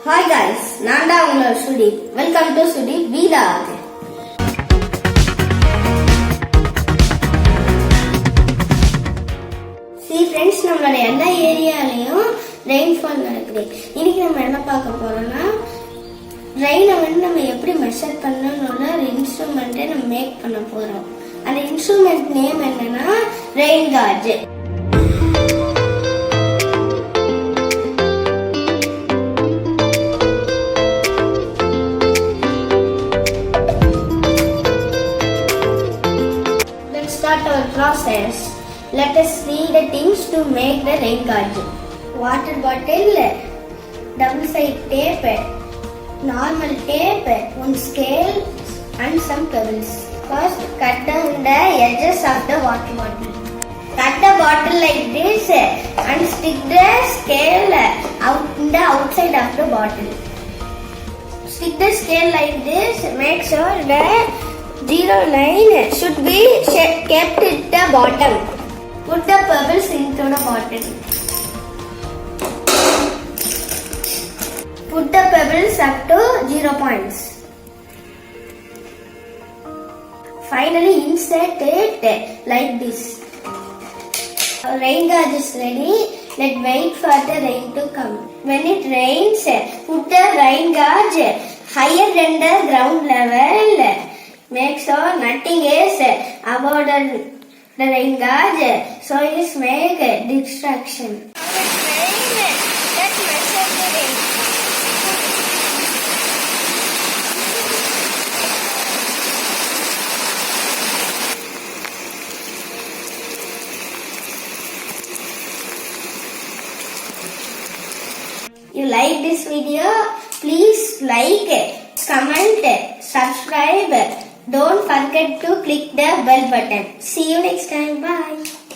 Hi guys, நான் தான் உங்களோட Sudeep. Welcome to Sudeep vlog. See friends, நம்மளோட எல்லா ஏரியாலயும் ரெயின்ஃபால் நடக்குது. இன்னைக்கு நம்ம என்ன பார்க்க போறோம்னா ரெயினை நம்ம எப்படி மெஷர் பண்ணணும்னு ஒரு இன்ஸ்ட்ருமெண்ட்டை நம்ம மேக் பண்ண போறோம். அந்த இன்ஸ்ட்ருமெண்ட் நேம் என்னன்னா rain gauge. Start our process. Let us see the things to make the rain gauge. Water bottle, double side tape, normal tape, one scale and some pebbles. First cut down the edges of the water bottle. Cut the bottle like this and stick the scale out in the outside of the bottle. Stick the scale like this. Make sure the zero line should be kept at the bottom. Put the pebbles into the bottle. Put the pebbles up to 0 points. Finally insert it like this. Our rain gauge is ready. Let's wait for the rain to come. When it rains, put the rain gauge higher than the ground level. Make sure nothing is above the rain gauge, so it make distraction. Let's measure the rain. You like this video? Please like, comment, subscribe. Don't forget to click the bell button. See you next time. Bye.